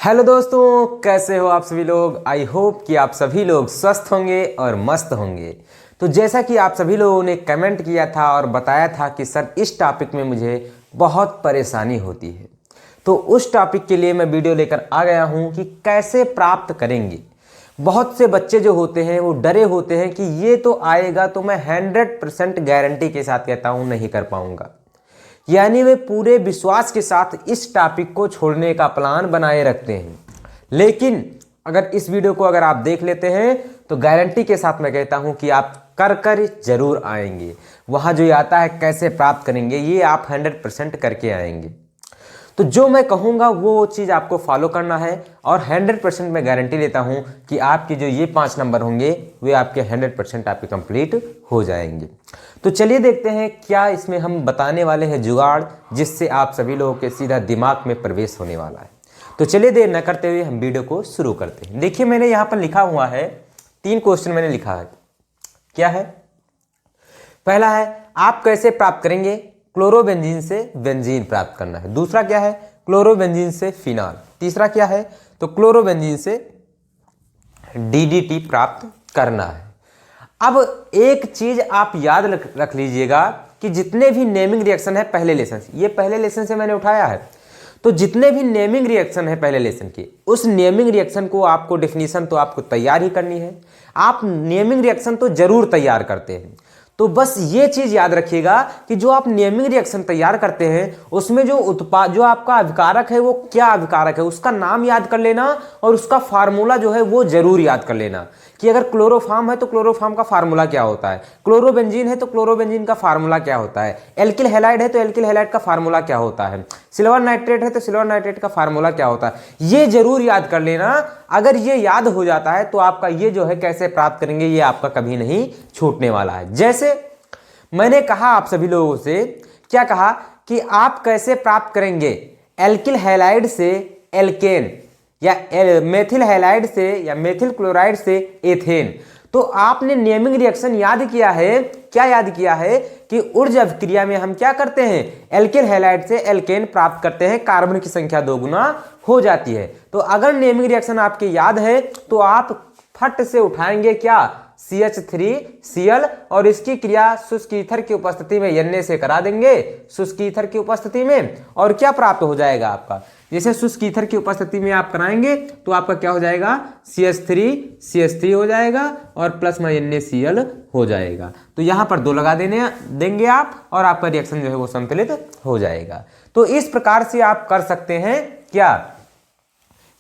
Hello दोस्तों, कैसे हो आप सभी लोग। आई होप कि आप सभी लोग स्वस्थ होंगे और मस्त होंगे। तो जैसा कि आप सभी लोगों ने कमेंट किया था और बताया था कि सर इस टॉपिक में मुझे बहुत परेशानी होती है, तो उस टॉपिक के लिए मैं वीडियो लेकर आ गया हूं कि कैसे प्राप्त करेंगे। बहुत से बच्चे जो होते हैं वो डरे होते हैं कि ये तो आएगा, तो मैं 100% गारंटी के साथ कहता हूँ नहीं कर पाऊंगा। यानी वे पूरे विश्वास के साथ इस टॉपिक को छोड़ने का प्लान बनाए रखते हैं। लेकिन अगर इस वीडियो को अगर आप देख लेते हैं तो गारंटी के साथ मैं कहता हूं कि आप कर कर जरूर आएंगे। वहां जो आता है कैसे प्राप्त करेंगे, ये आप 100% करके आएंगे। तो जो मैं कहूँगा वो चीज़ आपको फॉलो करना है और 100% मैं गारंटी लेता हूँ कि आपके जो ये 5 नंबर होंगे वे आपके 100% आपके कंप्लीट हो जाएंगे। तो चलिए देखते हैं क्या इसमें हम बताने वाले हैं जुगाड़, जिससे आप सभी लोगों के सीधा दिमाग में प्रवेश होने वाला है। तो चलिए देर न करते हुए हम वीडियो को शुरू करते हैं। देखिए मैंने यहाँ पर लिखा हुआ है 3 क्वेश्चन मैंने लिखा है। क्या है? पहला है आप कैसे प्राप्त करेंगे क्लोरोबेंजीन से बेंजीन प्राप्त करना है। दूसरा क्या है? क्लोरोबेंजीन से फिनॉल। तीसरा क्या है? तो क्लोरोबेंजीन से डीडीटी प्राप्त करना है। अब एक चीज आप याद रख लीजिएगा कि जितने भी नेमिंग रिएक्शन है पहले लेसन से, ये पहले लेसन से मैंने उठाया है, तो जितने भी नेमिंग रिएक्शन है पहले लेसन के, उस नेमिंग रिएक्शन को आपको डेफिनेशन तो आपको तैयार ही करनी है। आप नेमिंग रिएक्शन तो जरूर तैयार करते हैं, तो बस ये चीज याद रखिएगा कि जो आप नेमिंग रिएक्शन तैयार करते हैं उसमें जो उत्पाद, जो आपका अभिकारक है वो क्या अभिकारक है, उसका नाम याद कर लेना और उसका फार्मूला जो है वो जरूर याद कर लेना कि अगर क्लोरोफॉर्म है तो क्लोरोफॉर्म का फार्मूला क्या होता है, क्लोरोबेंजीन है तो क्लोरोबेंजीन का फार्मूला क्या होता है, एल्किल हैलाइड है तो एल्किल हैलाइड का फार्मूला क्या होता है, सिल्वर नाइट्रेट है तो सिल्वर नाइट्रेट का फार्मूला क्या होता है। ये जरूर याद कर लेना। अगर ये याद हो जाता है तो आपका ये जो है कैसे प्राप्त करेंगे ये आपका कभी नहीं छूटने वाला है। जैसे मैंने कहा आप सभी लोगों से, क्या कहा कि आप कैसे प्राप्त करेंगे एल्किल हैलाइड से एल्केन या मेथिल हैलाइड से या मेथिल क्लोराइड से एथेन। तो आपने नेमिंग रिएक्शन याद किया है। क्या याद किया है कि ऊर्जा अभिक्रिया में हम क्या करते हैं, एल्किल हैलाइड से एल्केन प्राप्त करते हैं, कार्बन की संख्या 2 गुना हो जाती है। तो अगर नेमिंग रिएक्शन आपके याद है तो आप फट से उठाएंगे क्या, CH3Cl और इसकी क्रिया शुष्क ईथर की उपस्थिति में Na से करा देंगे, शुष्क ईथर की उपस्थिति में, और क्या प्राप्त हो जाएगा आपका, जैसे शुष्क ईथर की उपस्थिति में आप कराएंगे तो आपका क्या हो जाएगा, CH3 हो जाएगा और प्लस में NaCl हो जाएगा। तो यहां पर 2 लगा देंगे आप और आपका रिएक्शन जो है वो संतुलित हो जाएगा। तो इस प्रकार से आप कर सकते हैं। क्या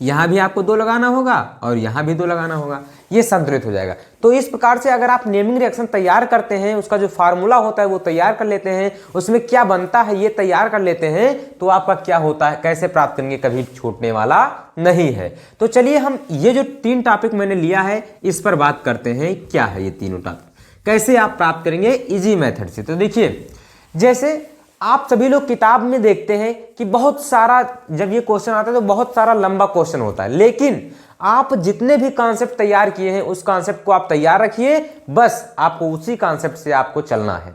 यहां भी आपको 2 लगाना होगा और यहां भी 2 लगाना होगा, ये संतुलित हो जाएगा। तो इस प्रकार से अगर आप नेमिंग रिएक्शन तैयार करते हैं, उसका जो फार्मूला होता है वो तैयार कर लेते हैं, उसमें क्या बनता है ये तैयार कर लेते हैं, तो आपका क्या होता है, कैसे प्राप्त करेंगे, कभी छूटने वाला नहीं है। तो चलिए हम ये जो 3 टॉपिक मैंने लिया है इस पर बात करते हैं। क्या है ये तीनों टॉपिक, कैसे आप प्राप्त करेंगे इजी मेथड से। तो देखिए, जैसे आप सभी लोग किताब में देखते हैं कि बहुत सारा जब ये क्वेश्चन आता है तो बहुत सारा लंबा क्वेश्चन होता है, लेकिन आप जितने भी कॉन्सेप्ट तैयार किए हैं उस कॉन्सेप्ट को आप तैयार रखिए, बस आपको उसी कॉन्सेप्ट से आपको चलना है।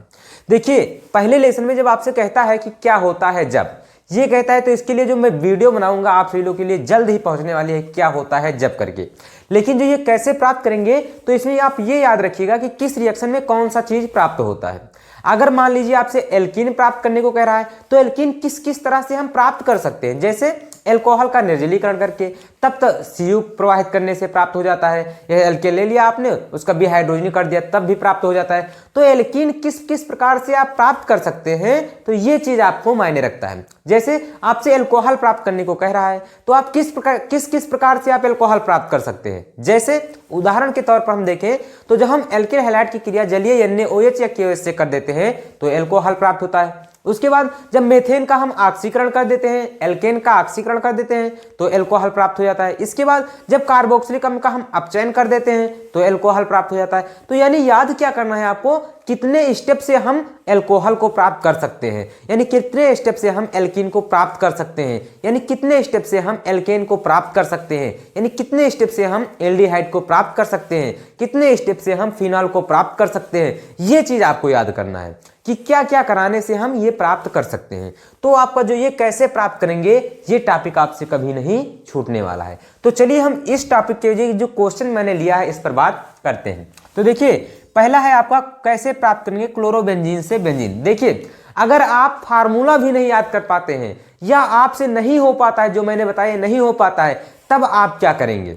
देखिए पहले लेसन में जब आपसे कहता है कि क्या होता है जब, ये कहता है तो इसके लिए जो मैं वीडियो बनाऊंगा आप सभी लोग के लिए जल्द ही पहुंचने वाली है, क्या होता है जब करके। लेकिन जो ये कैसे प्राप्त करेंगे तो इसमें आप ये याद रखिएगा कि किस रिएक्शन में कौन सा चीज प्राप्त होता है। अगर मान लीजिए आपसे एल्कीन प्राप्त करने को कह रहा है तो एल्कीन किस किस तरह से हम प्राप्त कर सकते हैं, जैसे एल्कोहल का निर्जलीकरण करके, तब तक Cu प्रवाहित करने से प्राप्त हो जाता है। यह एल्केन ले लिया आपने, उसका भी हाइड्रोजन कर दिया तब भी प्राप्त हो जाता है। तो एल्कीन किस किस प्रकार से आप प्राप्त कर सकते हैं, तो ये चीज आपको मायने रखता है। जैसे आपसे एल्कोहल प्राप्त करने को कह रहा है तो आप किस किस प्रकार से आप एल्कोहल प्राप्त कर सकते हैं। जैसे उदाहरण के तौर पर हम देखें तो जब हम एल्किल हैलाइड की क्रिया जलीय NaOH या KOH से कर देते हैं तो एल्कोहल प्राप्त होता है। उसके बाद जब मेथेन का हम ऑक्सीकरण कर देते हैं, एल्केन का ऑक्सीकरण कर देते हैं तो एल्कोहल प्राप्त हो जाता है। इसके बाद जब कार्बोक्सिलिक अम्ल का हम अपचयन कर देते हैं तो एल्कोहल प्राप्त हो जाता है। तो यानी याद क्या करना है आपको, कितने स्टेप से हम एल्कोहल को प्राप्त कर सकते हैं, यानी कितने स्टेप से हम एल्कीन को प्राप्त कर सकते हैं, यानी कितने स्टेप से हम एल्केन को प्राप्त कर सकते हैं, यानी कितने स्टेप से हम एल्डिहाइड को प्राप्त कर सकते हैं, कितने स्टेप से हम फिनॉल को प्राप्त कर सकते हैं। ये चीज आपको याद करना है। कि क्या क्या कराने से हम ये प्राप्त कर सकते हैं। तो आपका जो ये कैसे प्राप्त करेंगे, ये टॉपिक आपसे कभी नहीं छूटने वाला है। तो चलिए हम इस टॉपिक के जो क्वेश्चन मैंने लिया है इस पर बात करते हैं। तो देखिए पहला है आपका कैसे प्राप्त करेंगे क्लोरोबेंजीन से बेंजीन। देखिए अगर आप फार्मूला भी नहीं याद कर पाते हैं या आपसे नहीं हो पाता है, जो मैंने बताया नहीं हो पाता है, तब आप क्या करेंगे,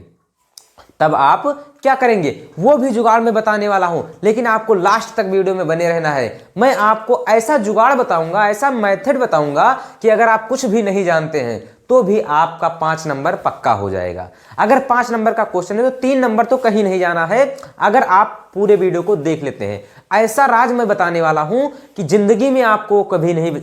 तब आप क्या करेंगे वो भी जुगाड़ में बताने वाला हूं, लेकिन आपको लास्ट तक वीडियो में बने रहना है। मैं आपको ऐसा जुगाड़ बताऊंगा, ऐसा मेथड बताऊंगा कि अगर आप कुछ भी नहीं जानते हैं तो भी आपका 5 नंबर पक्का हो जाएगा। अगर 5 नंबर का क्वेश्चन है तो 3 नंबर तो कहीं नहीं जाना है अगर आप पूरे वीडियो को देख लेते हैं। ऐसा राज मैं बताने वाला हूं कि जिंदगी में आपको कभी नहीं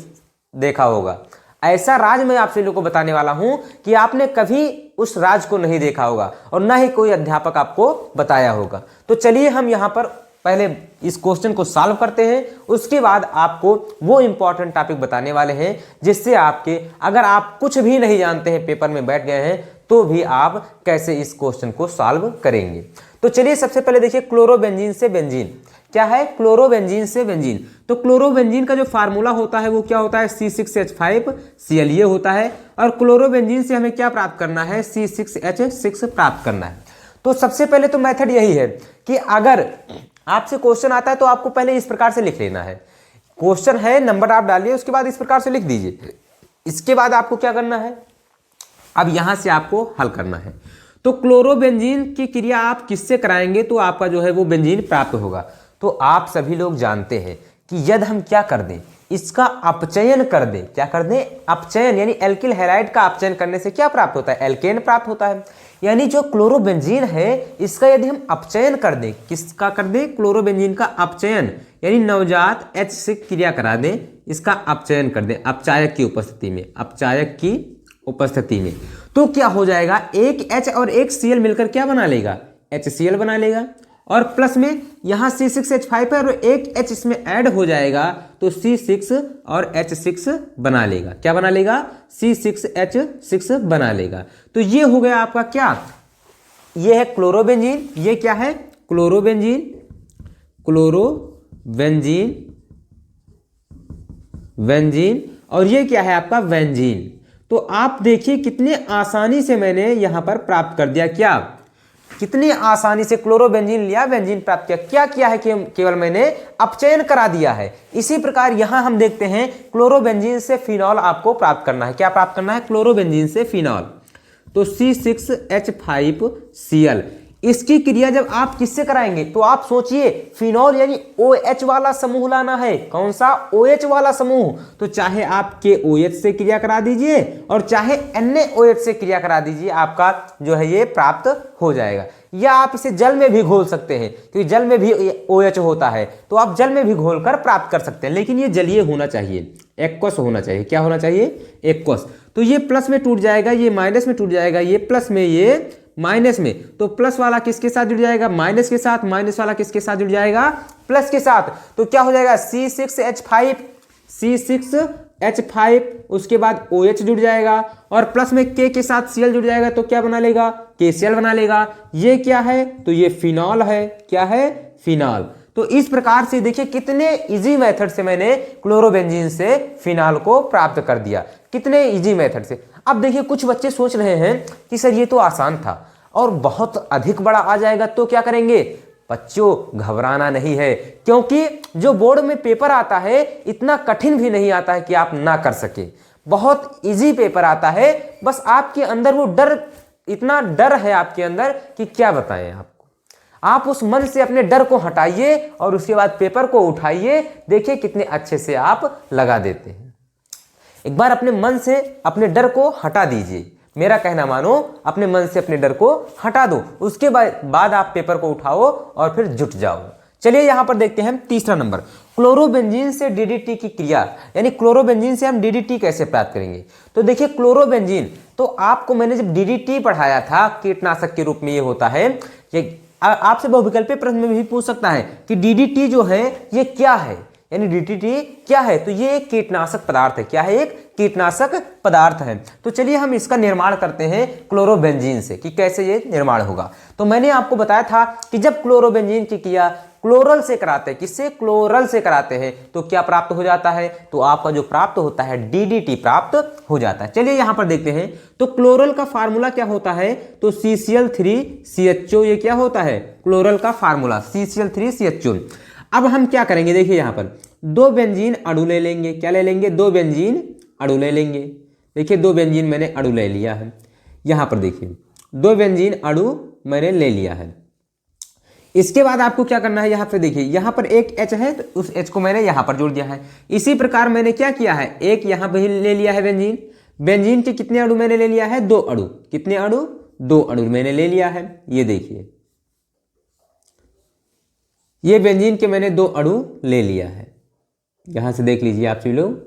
देखा होगा। ऐसा राज मैं आपसे लोगों को बताने वाला हूं कि आपने कभी उस राज को नहीं देखा होगा और ना ही कोई अध्यापक आपको बताया होगा। तो चलिए हम यहां पर पहले इस क्वेश्चन को सॉल्व करते हैं, उसके बाद आपको वो इंपॉर्टेंट टॉपिक बताने वाले हैं जिससे आपके अगर आप कुछ भी नहीं जानते हैं, पेपर में बैठ गए हैं, तो भी आप कैसे इस क्वेश्चन को सॉल्व करेंगे। तो चलिए सबसे पहले देखिए क्लोरोबेंजीन से बेंजीन क्या है। क्लोरोबेंजीन से बेंजीन, तो क्लोरोबेंजीन का जो फार्मूला होता है वो क्या होता है, C6H5Cl ये होता है। और क्लोरोबेंजीन से हमें क्या प्राप्त करना है, C6H6 प्राप्त करना है। तो सबसे पहले तो मेथड यही है कि अगर आपसे क्वेश्चन आता है तो आपको पहले इस प्रकार से लिख लेना है। क्वेश्चन है, नंबर आप डालिए, उसके बाद इस प्रकार से लिख दीजिए। इसके बाद आपको क्या करना है, अब यहां से आपको हल करना है। तो क्लोरोबेंजीन की क्रिया आप किससे कराएंगे तो आपका जो है वो बेंजीन प्राप्त होगा। तो आप सभी लोग जानते हैं कि यदि हम क्या कर दें, इसका अपचयन कर दें। क्या कर दें, अपचयन, यानी एल्किल हैलाइड का अपचयन करने से क्या प्राप्त होता है, एल्केन प्राप्त होता है। यानी जो क्लोरोबेंजीन है इसका यदि हम अपचयन कर दें, किसका कर दें, क्लोरोबेंजीन का अपचयन, यानी नवजात H से क्रिया करा दें, इसका अपचयन कर दें अपचायक की उपस्थिति में, अपचायक की उपस्थिति में, तो क्या हो जाएगा, एक H और एक Cl मिलकर क्या बना लेगा, HCl बना लेगा। और प्लस में यहाँ C6H5 है और एक H इसमें ऐड हो जाएगा तो C6 और H6 बना लेगा। क्या बना लेगा, C6H6 बना लेगा। तो ये हो गया आपका क्या, ये है क्लोरोबेंजीन, ये क्या है क्लोरोबेंजीन, क्लोरोबेंजीन, बेंजीन, और ये क्या है आपका बेंजीन। तो आप देखिए कितने आसानी से मैंने यहां पर प्राप्त कर दिया, क्या कितनी आसानी से क्लोरोबेंजीन लिया, बेंजीन प्राप्त किया। क्या किया है कि केवल मैंने अपचयन करा दिया है। इसी प्रकार यहां हम देखते हैं क्लोरोबेंजीन से फिनॉल आपको प्राप्त करना है। क्या प्राप्त करना है, क्लोरोबेंजीन से फिनॉल, तो C6H5Cl। इसकी क्रिया जब आप किससे कराएंगे तो आप सोचिए, फिनॉल यानी OH वाला समूह लाना है। कौन सा, OH वाला समूह। तो चाहे आप KOH से क्रिया करा दीजिए और चाहे NaOH से क्रिया करा दीजिए, आपका जो है ये प्राप्त हो जाएगा। या आप इसे जल में भी घोल सकते हैं क्योंकि जल में भी OH होता है, तो आप जल में भी घोल कर प्राप्त कर सकते हैं, लेकिन ये जलीय होना चाहिए, एक्वस होना चाहिए। क्या होना चाहिए, एक्वस। तो ये प्लस में टूट जाएगा, ये माइनस में टूट जाएगा, ये प्लस में, ये माइनस में। तो प्लस वाला किसके साथ जुड़ जाएगा, माइनस के साथ, माइनस वाला किसके साथ जुड़ जाएगा, प्लस के साथ। तो क्या हो जाएगा, C6H5, उसके बाद OH जुड़ जाएगा और प्लस में K के साथ Cl जुड़ जाएगा, तो क्या बना लेगा, KCl बना लेगा। ये क्या है, तो ये फिनॉल है। क्या है, फिनॉल। तो इस प्रकार से देखिए कितने इजी मेथड से मैंने क्लोरोबेंजीन से फिनॉल को प्राप्त कर दिया, कितने इजी मेथड से। अब देखिए कुछ बच्चे सोच रहे हैं कि सर ये तो आसान था और बहुत अधिक बड़ा आ जाएगा तो क्या करेंगे। बच्चों घबराना नहीं है, क्योंकि जो बोर्ड में पेपर आता है इतना कठिन भी नहीं आता है कि आप ना कर सके। बहुत इजी पेपर आता है, बस आपके अंदर वो डर, इतना डर है आपके अंदर कि क्या बताएं आपको। आप उस मन से अपने डर को हटाइए और उसके बाद पेपर को उठाइए, देखिए कितने अच्छे से आप लगा देते हैं। एक बार अपने मन से अपने डर को हटा दीजिए, मेरा कहना मानो, अपने मन से अपने डर को हटा दो, उसके बाद आप पेपर को उठाओ और फिर जुट जाओ। चलिए यहां पर देखते हैं तीसरा नंबर, क्लोरोबेंजीन से DDT की क्रिया, यानी क्लोरोबेंजीन से हम DDT कैसे प्राप्त करेंगे। तो देखिए क्लोरोबेंजीन, तो आपको मैंने जब DDT पढ़ाया था, कीटनाशक के रूप में ये होता है। ये आपसे बहुविकल्पीय प्रश्न में भी पूछ सकता है कि DDT जो है ये क्या है, यानी DDT क्या है। तो ये एक कीटनाशक पदार्थ है। क्या है, एक कीटनाशक पदार्थ है। तो चलिए हम इसका निर्माण करते हैं क्लोरोबेंजीन से कि कैसे ये निर्माण होगा। तो मैंने आपको बताया था कि जब क्लोरोबेंजीन की क्रिया क्लोरल से कराते हैं, किससे? क्लोरल से कराते हैं, तो क्या प्राप्त हो जाता है? तो आपका जो प्राप्त होता है DDT प्राप्त हो जाता है। चलिए यहां पर देखते हैं, तो क्लोरल का फार्मूला क्या होता है? तो CCl3CHO, ये क्या होता है? क्लोरल का फार्मूला CCl3CHO। अब हम क्या करेंगे, देखिए यहां पर 2 बेंजीन अणु ले लेंगे। क्या ले लेंगे? 2 बेंजीन अणु ले लेंगे। देखिए 2 बेंजीन मैंने अणु ले लिया है। यहां पर देखिए 2 बेंजीन अणु मैंने ले लिया है। इसके बाद आपको क्या करना है, यहां पे देखिए यहां पर एक H है, तो उस H को मैंने यहां पर जोड़ दिया है। इसी प्रकार मैंने क्या किया है, एक यहां पे ले लिया है बेंजीन। बेंजीन के कितने अणु मैंने ले लिया है? 2 अणु। कितने अणु? 2 अणु मैंने ले लिया है। ये देखिए ये बेंजीन के मैंने 2 अणु ले लिया है। यहां से देख लीजिए आप सभी लोग।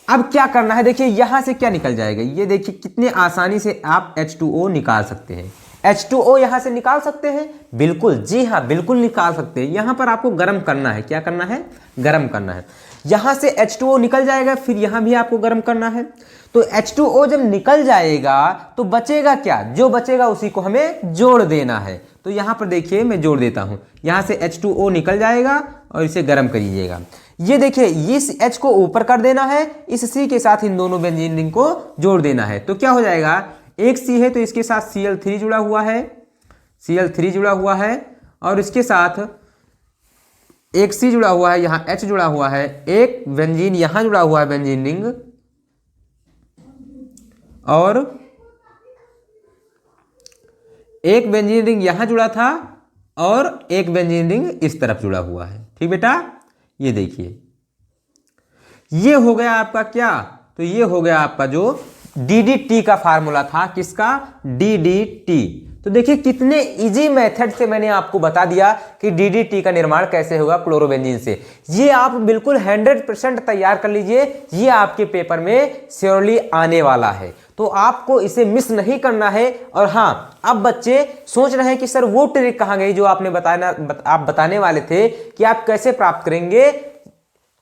अब क्या करना है, देखिए यहां से क्या निकल जाएगा, ये देखिए कितने आसानी से आप H2O निकाल सकते हैं। H2O यहां से निकाल सकते हैं, बिल्कुल, जी हाँ बिल्कुल निकाल सकते हैं। यहां पर आपको गर्म करना है। क्या करना है? गर्म करना है। यहां से H2O निकल जाएगा, फिर यहां भी आपको गर्म करना है। तो H2O जब निकल जाएगा तो बचेगा क्या? जो बचेगा उसी को हमें जोड़ देना है। तो यहां पर देखिए मैं जोड़ देता हूं। यहां से H2O निकल जाएगा और इसे गर्म करिएगा। ये देखिए इस H को ऊपर कर देना है, इस C के साथ इन दोनों बेंजीन रिंग को जोड़ देना है। तो क्या हो जाएगा, एक C है तो इसके साथ Cl3 जुड़ा हुआ है, Cl3 जुड़ा हुआ है, और इसके साथ एक C जुड़ा हुआ है, यहां H जुड़ा हुआ है, एक बेंजीन यहां जुड़ा हुआ है बेंजीन रिंग, और एक बेंजीन रिंग यहां जुड़ा था और एक बेंजीन रिंग इस तरफ जुड़ा हुआ है। ठीक बेटा, ये देखिए ये हो गया आपका क्या, तो ये हो गया आपका जो DDT का फार्मूला था। किसका? DDT। तो देखिए कितने इजी मेथड से मैंने आपको बता दिया कि DDT का निर्माण कैसे होगा क्लोरोबेंजीन से। ये आप बिल्कुल 100% तैयार कर लीजिए, ये आपके पेपर में श्योरली आने वाला है, तो आपको इसे मिस नहीं करना है। और हाँ, अब बच्चे सोच रहे हैं कि सर वो ट्रिक कहाँ गई जो आपने आप बताने वाले थे कि आप कैसे प्राप्त करेंगे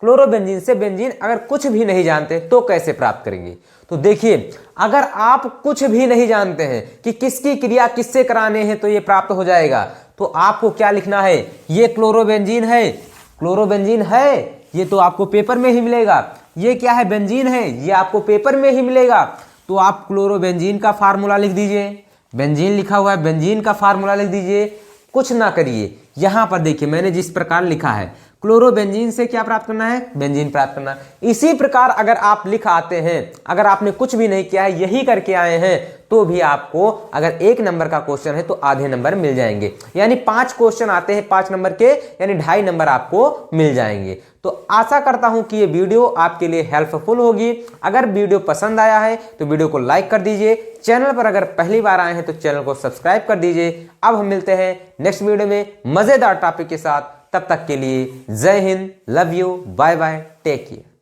क्लोरोबेंजीन से बेंजीन, अगर कुछ भी नहीं जानते तो कैसे प्राप्त करेंगे। तो देखिए अगर आप कुछ भी नहीं जानते हैं कि किसकी क्रिया किससे कराने हैं तो ये प्राप्त हो जाएगा, तो आपको क्या लिखना है, ये क्लोरोबेंजीन है, क्लोरोबेंजीन है, ये तो आपको पेपर में ही मिलेगा। ये क्या है, बेंजीन है, ये आपको पेपर में ही मिलेगा। तो आप क्लोरोबेंजीन का फार्मूला लिख दीजिए, बेंजीन लिखा हुआ है, बेंजीन का फार्मूला लिख दीजिए। कुछ ना करिए, यहां पर देखिए मैंने जिस प्रकार लिखा है, क्लोरोबेंजीन से क्या प्राप्त करना है, बेंजीन प्राप्त करना। इसी प्रकार अगर आप लिख आते हैं, अगर आपने कुछ भी नहीं किया है, यही करके आए हैं, तो भी आपको अगर 1 नंबर का क्वेश्चन है तो आधे नंबर मिल जाएंगे। यानी 5 क्वेश्चन आते हैं 5 नंबर के, यानी 2.5 नंबर आपको मिल जाएंगे। तो आशा करता हूं कि ये वीडियो आपके लिए हेल्पफुल होगी। अगर वीडियो पसंद आया है तो वीडियो को लाइक कर दीजिए। चैनल पर अगर पहली बार आए हैं तो चैनल को सब्सक्राइब कर दीजिए। अब हम मिलते हैं नेक्स्ट वीडियो में मजेदार टॉपिक के साथ। तब तक के लिए जय हिंद, love you, bye bye, take care.